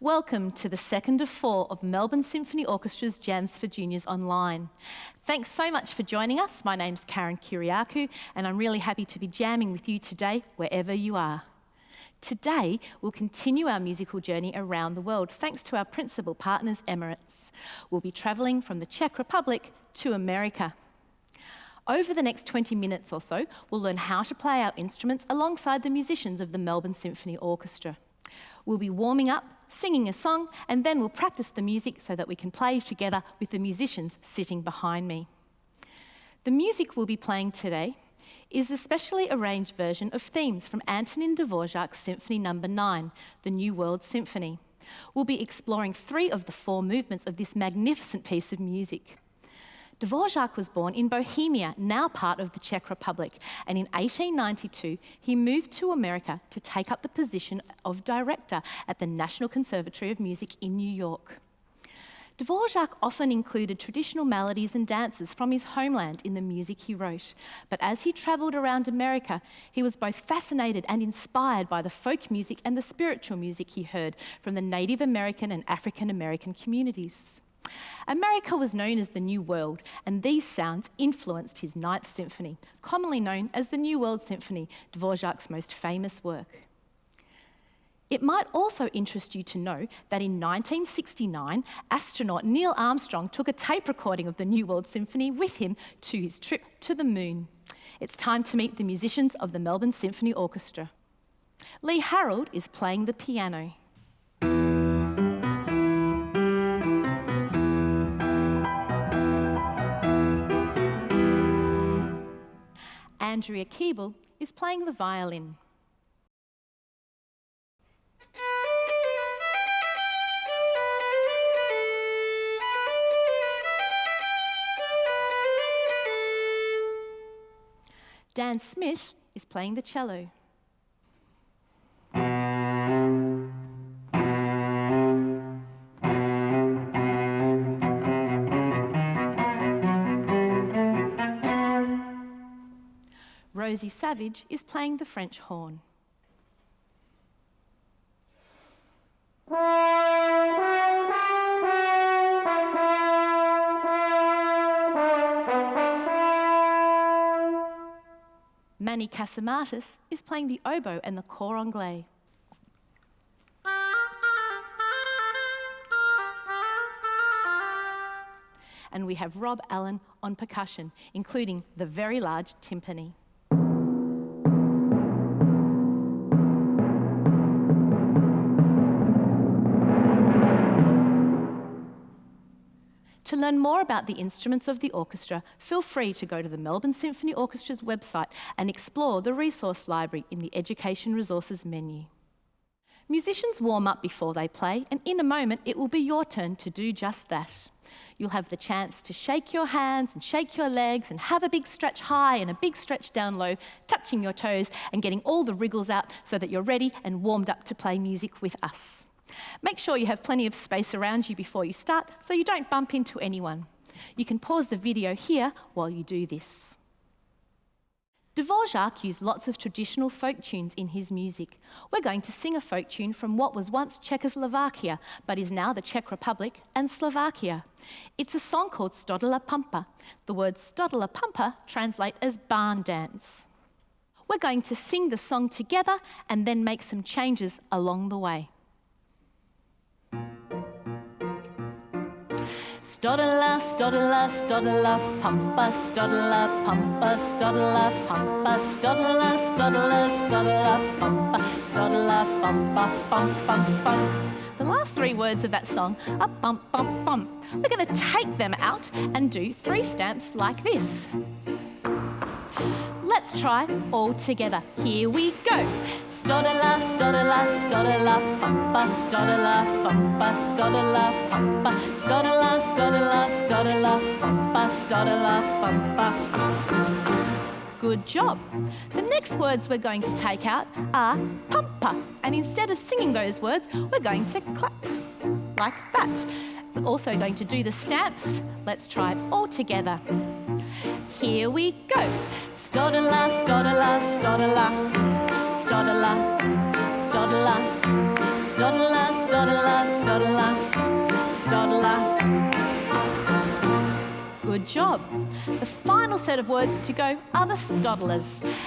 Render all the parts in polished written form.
Welcome to the second of 4 of Melbourne Symphony Orchestra's Jams for Juniors Online. Thanks so much for joining us. My name's Karen Kyriakou, and I'm really happy to be jamming with you today, wherever you are. Today, we'll continue our musical journey around the world, thanks to our principal partners, Emirates. We'll be travelling from the Czech Republic to America. Over the next 20 minutes or so, we'll learn how to play our instruments alongside the musicians of the Melbourne Symphony Orchestra. We'll be warming up, singing a song, and then we'll practice the music so that we can play together with the musicians sitting behind me. The music we'll be playing today is a specially arranged version of themes from Antonin Dvořák's Symphony No. 9, the New World Symphony. We'll be exploring 3 of the 4 movements of this magnificent piece of music. Dvořák was born in Bohemia, now part of the Czech Republic, and in 1892 he moved to America to take up the position of director at the National Conservatory of Music in New York. Dvořák often included traditional melodies and dances from his homeland in the music he wrote, but as he travelled around America, he was both fascinated and inspired by the folk music and the spiritual music he heard from the Native American and African American communities. America was known as the New World, and these sounds influenced his 9th Symphony, commonly known as the New World Symphony, Dvořák's most famous work. It might also interest you to know that in 1969, astronaut Neil Armstrong took a tape recording of the New World Symphony with him to his trip to the moon. It's time to meet the musicians of the Melbourne Symphony Orchestra. Lee Harold is playing the piano. Andrea Keeble is playing the violin. Dan Smith is playing the cello. Rosie Savage is playing the French horn. Manny Casamatis is playing the oboe and the cor anglais. And we have Rob Allen on percussion, including the very large timpani. To learn more about the instruments of the orchestra, feel free to go to the Melbourne Symphony Orchestra's website and explore the resource library in the Education Resources menu. Musicians warm up before they play, and in a moment it will be your turn to do just that. You'll have the chance to shake your hands and shake your legs and have a big stretch high and a big stretch down low, touching your toes and getting all the wriggles out so that you're ready and warmed up to play music with us. Make sure you have plenty of space around you before you start so you don't bump into anyone. You can pause the video here while you do this. Dvořák used lots of traditional folk tunes in his music. We're going to sing a folk tune from what was once Czechoslovakia, but is now the Czech Republic and Slovakia. It's a song called Stodala Pampa. The word Stodala Pampa translates as barn dance. We're going to sing the song together and then make some changes along the way. Stodala, stodala, stodala, pampa, stodala, pampa, stodala, pampa, stodala, stodala, stodala, pampa, stodala, pampa, pam, pam, pam. The last 3 words of that song are bump, bump, bump. We're going to take them out and do 3 stamps like this. Let's try all together. Here we go. Stodala, stodala, stodala, pampa, stodala, pampa, stodala, pampa, stodala, stodala, stodala, pampa, stodala, pampa. Good job. The next words we're going to take out are pampa, and instead of singing those words, we're going to clap like that. We're also going to do the stamps. Let's try it all together. Here we go. Stodala, stodala, stodala, stodala, stodala, Stoddler, stoddler, stoddler, stoddler. Good job. The final set of words to go are the stoddlers,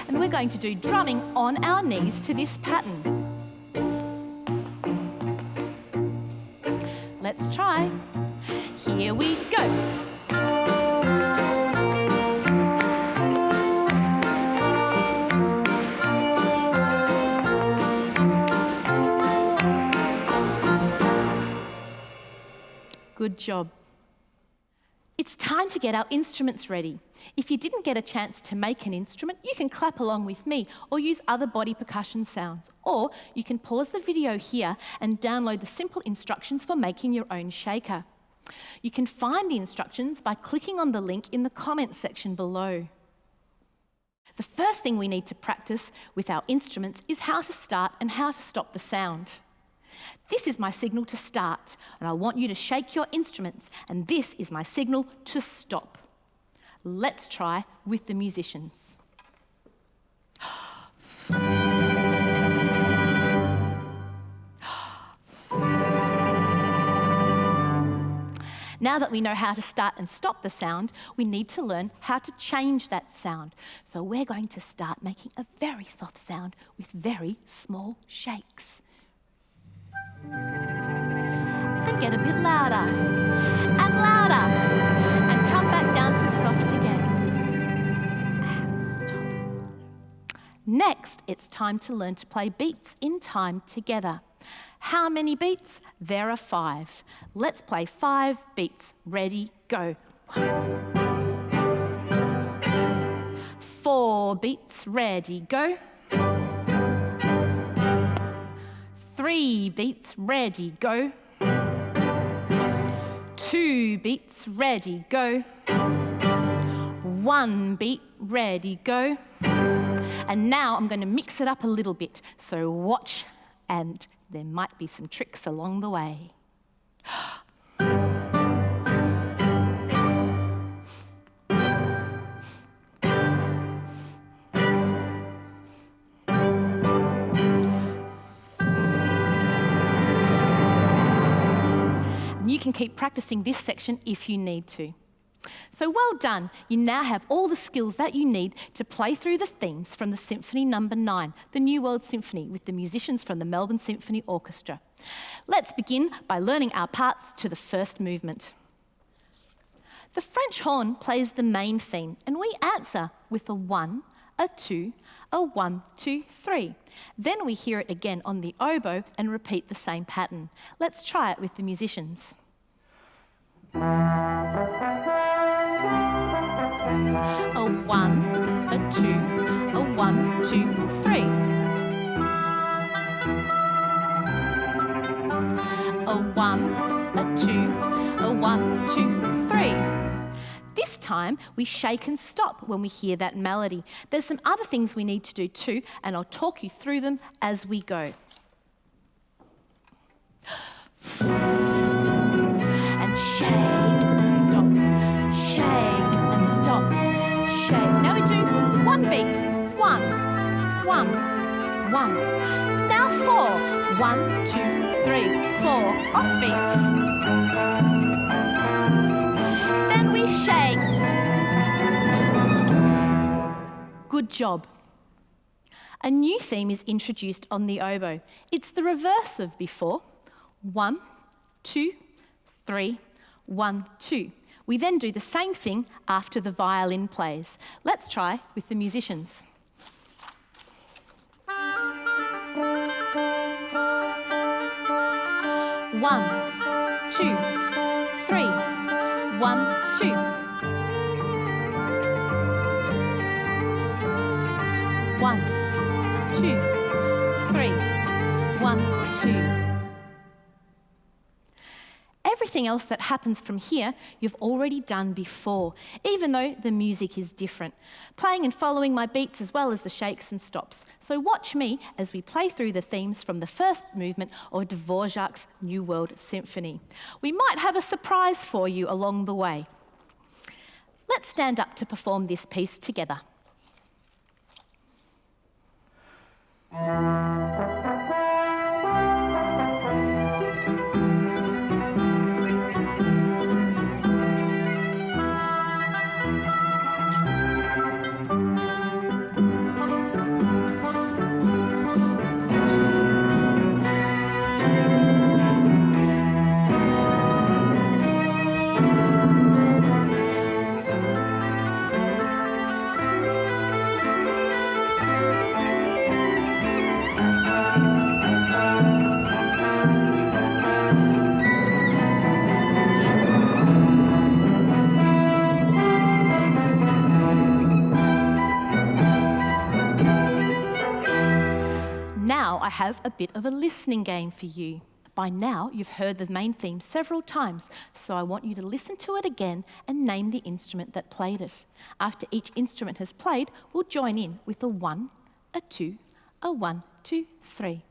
and we're going to do drumming on our knees to this pattern. Let's try. Here we go. Good job. It's time to get our instruments ready. If you didn't get a chance to make an instrument, you can clap along with me or use other body percussion sounds. Or you can pause the video here and download the simple instructions for making your own shaker. You can find the instructions by clicking on the link in the comments section below. The first thing we need to practice with our instruments is how to start and how to stop the sound. This is my signal to start, and I want you to shake your instruments, and this is my signal to stop. Let's try with the musicians. Now that we know how to start and stop the sound, we need to learn how to change that sound. So we're going to start making a very soft sound with very small shakes. And get a bit louder, and louder, and come back down to soft again. And stop. Next, it's time to learn to play beats in time together. How many beats? There are 5. Let's play 5 beats. Ready, go. 4 beats, ready, go. 3 beats, ready, go. 2 beats, ready, go. 1 beat, ready, go. And now I'm going to mix it up a little bit, so watch, and there might be some tricks along the way. You can keep practicing this section if you need to. So well done. You now have all the skills that you need to play through the themes from the Symphony No. 9, the New World Symphony, with the musicians from the Melbourne Symphony Orchestra. Let's begin by learning our parts to the first movement. The French horn plays the main theme, and we answer with a 1, a 2, a 1, 2, 3. Then we hear it again on the oboe and repeat the same pattern. Let's try it with the musicians. A 1, a 2, a 1, 2, 3. A 1, a 2, a 1, 2, 3. This time, we shake and stop when we hear that melody. There's some other things we need to do too, and I'll talk you through them as we go. And shake and stop, shake and stop, shake. Now we do 1 beat, 1, 1, 1. Now 4, 1, 2, 3, 4, off beats. Then we shake. Good job. A new theme is introduced on the oboe. It's the reverse of before. 1, 2, 3, 1, 2. We then do the same thing after the violin plays. Let's try with the musicians. One, 2, 3, 1, 2. 1, 2, 3, 1, 2. Everything else that happens from here, you've already done before, even though the music is different. Playing and following my beats as well as the shakes and stops. So watch me as we play through the themes from the first movement of Dvořák's New World Symphony. We might have a surprise for you along the way. Let's stand up to perform this piece together. now I have a bit of a listening game for you. By now, you've heard the main theme several times, so I want you to listen to it again and name the instrument that played it. After each instrument has played, we'll join in with a 1, a 2, a 1, 2, 3.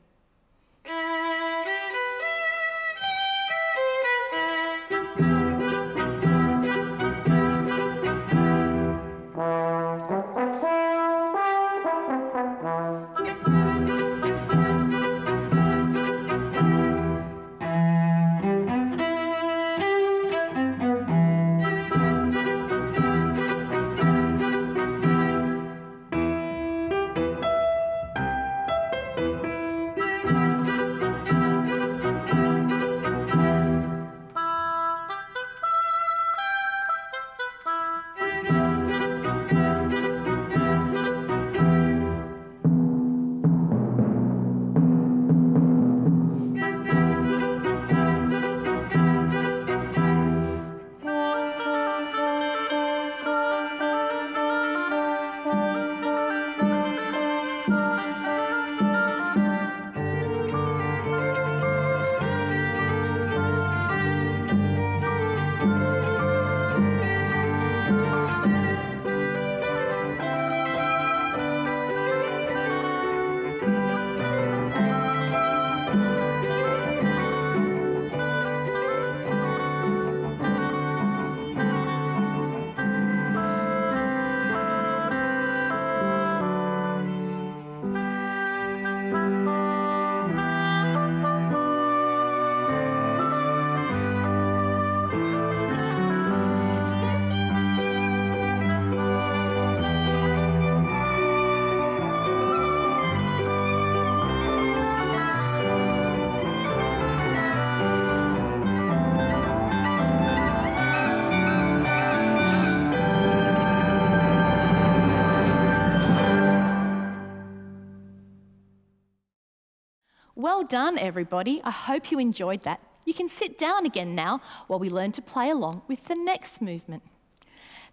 Well done, everybody. I hope you enjoyed that. You can sit down again now while we learn to play along with the next movement.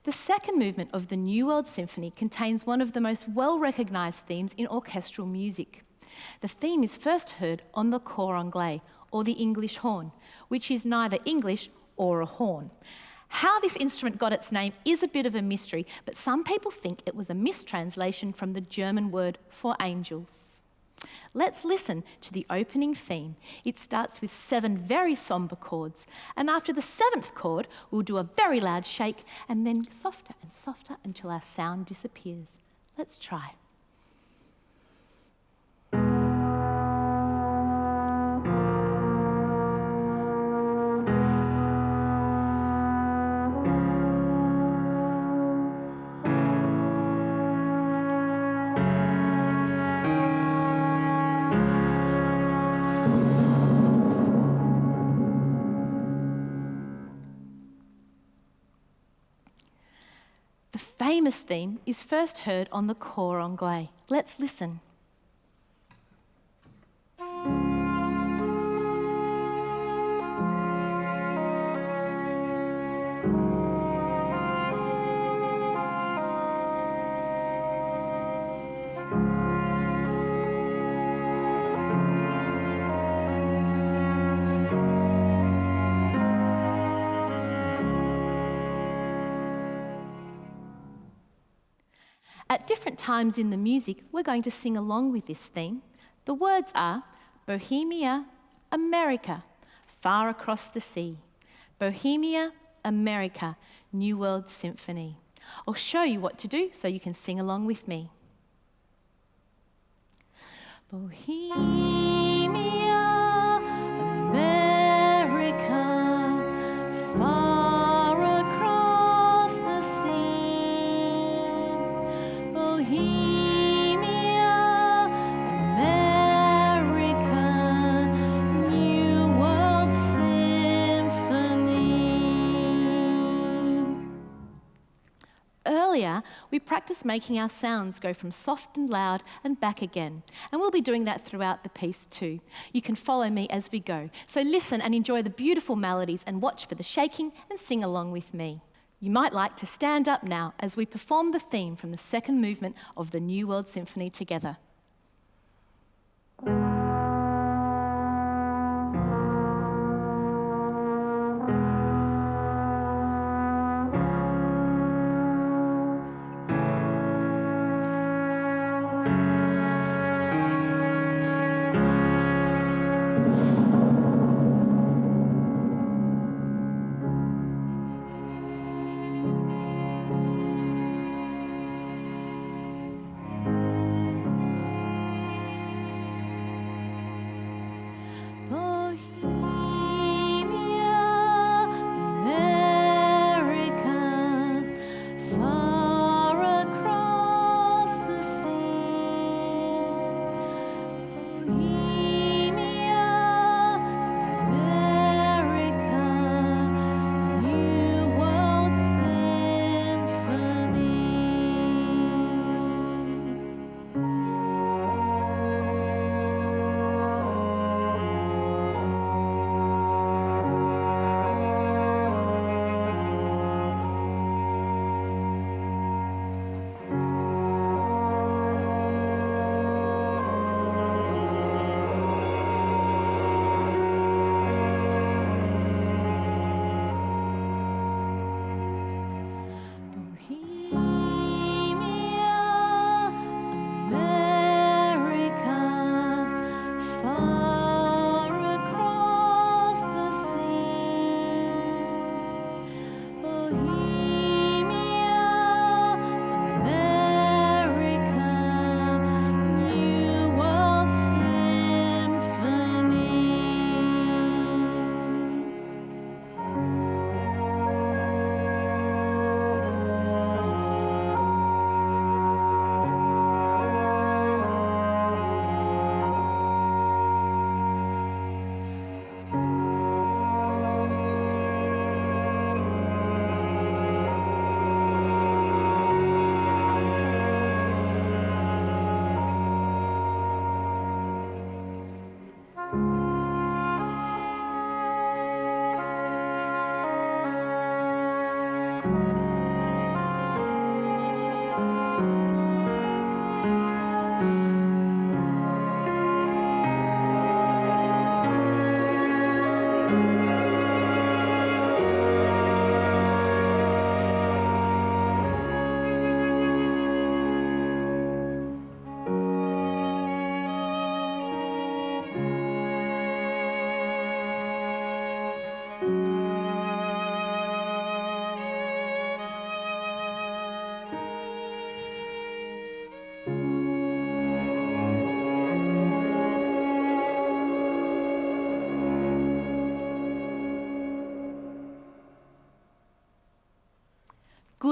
The second movement of the New World Symphony contains one of the most well-recognised themes in orchestral music. The theme is first heard on the cor anglais, or the English horn, which is neither English or a horn. How this instrument got its name is a bit of a mystery, but some people think it was a mistranslation from the German word for angels. Let's listen to the opening theme. It starts with 7 very sombre chords, and after the 7th chord, we'll do a very loud shake and then softer and softer until our sound disappears. Let's try. The famous theme is first heard on the cor anglais. Let's listen. At different times in the music, we're going to sing along with this theme. The words are Bohemia, America, far across the sea. Bohemia, America, New World Symphony. I'll show you what to do so you can sing along with me. Bohemia, America, far across the sea. Bohemia, America, New World Symphony. Earlier, we practiced making our sounds go from soft and loud and back again. And we'll be doing that throughout the piece too. You can follow me as we go. So listen and enjoy the beautiful melodies and watch for the shaking and sing along with me. You might like to stand up now as we perform the theme from the second movement of the New World Symphony together.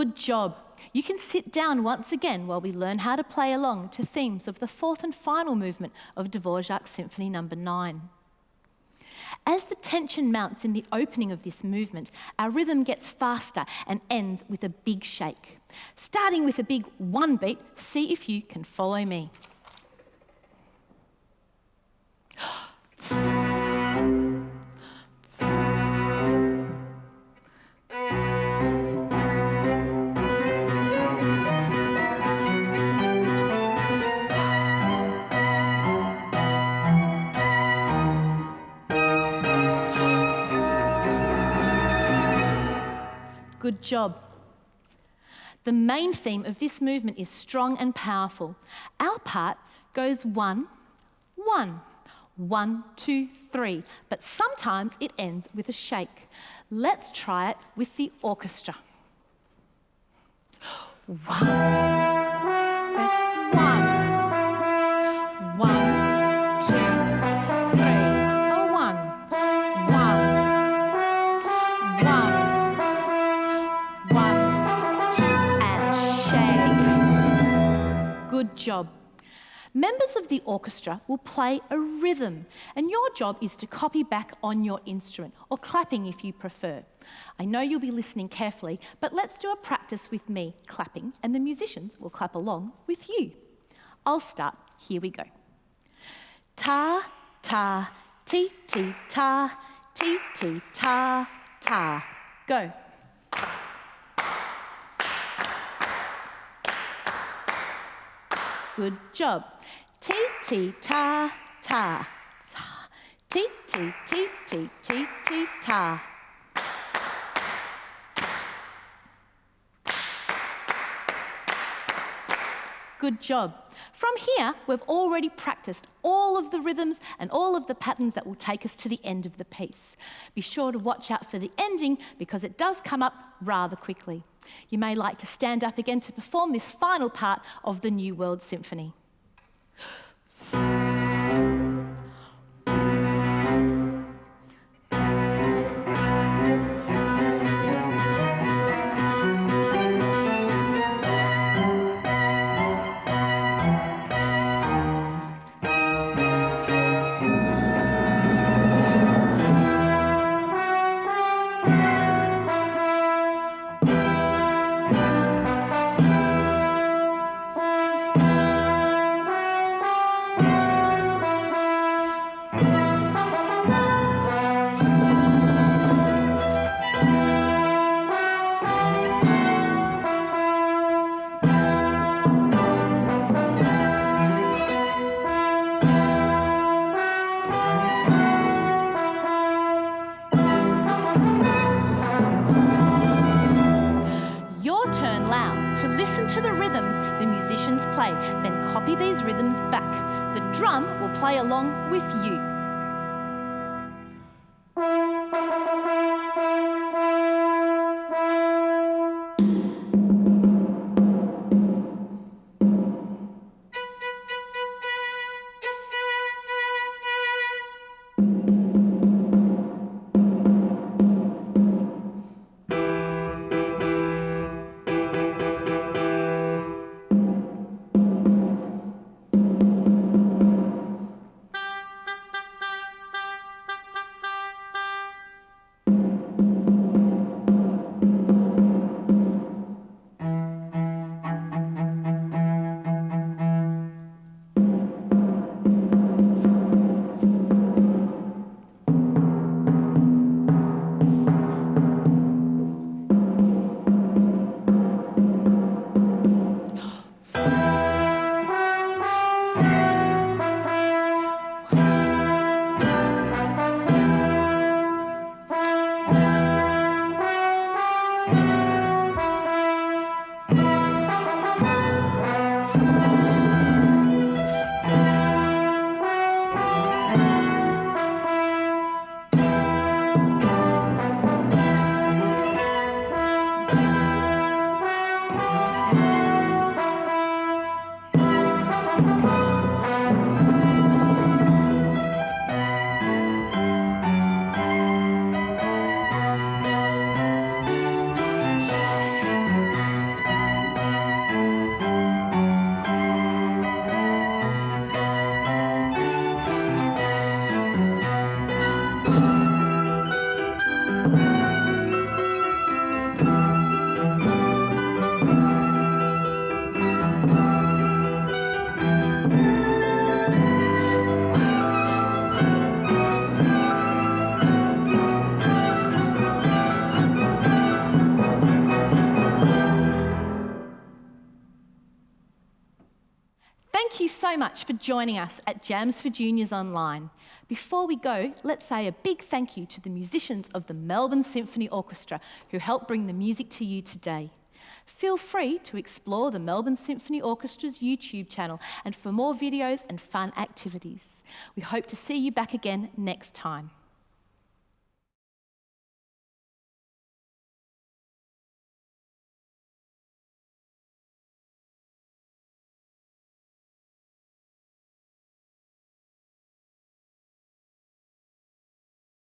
Good job. You can sit down once again while we learn how to play along to themes of the fourth and final movement of Dvořák's Symphony No. 9. As the tension mounts in the opening of this movement, our rhythm gets faster and ends with a big shake. Starting with a big one beat, see if you can follow me. Good job. The main theme of this movement is strong and powerful. Our part goes 1, 1, 1, 2, 3, but sometimes it ends with a shake. Let's try it with the orchestra. 1, 1, 1, 2, 3, 1, 1, 1, 2, and shake. Good job. Members of the orchestra will play a rhythm, and your job is to copy back on your instrument, or clapping if you prefer. I know you'll be listening carefully, but let's do a practice with me clapping, and the musicians will clap along with you. I'll start. Here we go. Ta, ta, ti, ti, ta, ti, ti, ta, ta. Go. Good job. Ti, ti, ta, ta. Ta. Ti, ti, ti, ti, ti, ti, ta. Good job. From here, we've already practiced all of the rhythms and all of the patterns that will take us to the end of the piece. Be sure to watch out for the ending because it does come up rather quickly. You may like to stand up again to perform this final part of the New World Symphony. To the rhythms the musicians play, then copy these rhythms back. The drum will play along with you. Thank you so much for joining us at Jams for Juniors Online. Before we go, let's say a big thank you to the musicians of the Melbourne Symphony Orchestra who helped bring the music to you today. Feel free to explore the Melbourne Symphony Orchestra's YouTube channel and for more videos and fun activities. We hope to see you back again next time.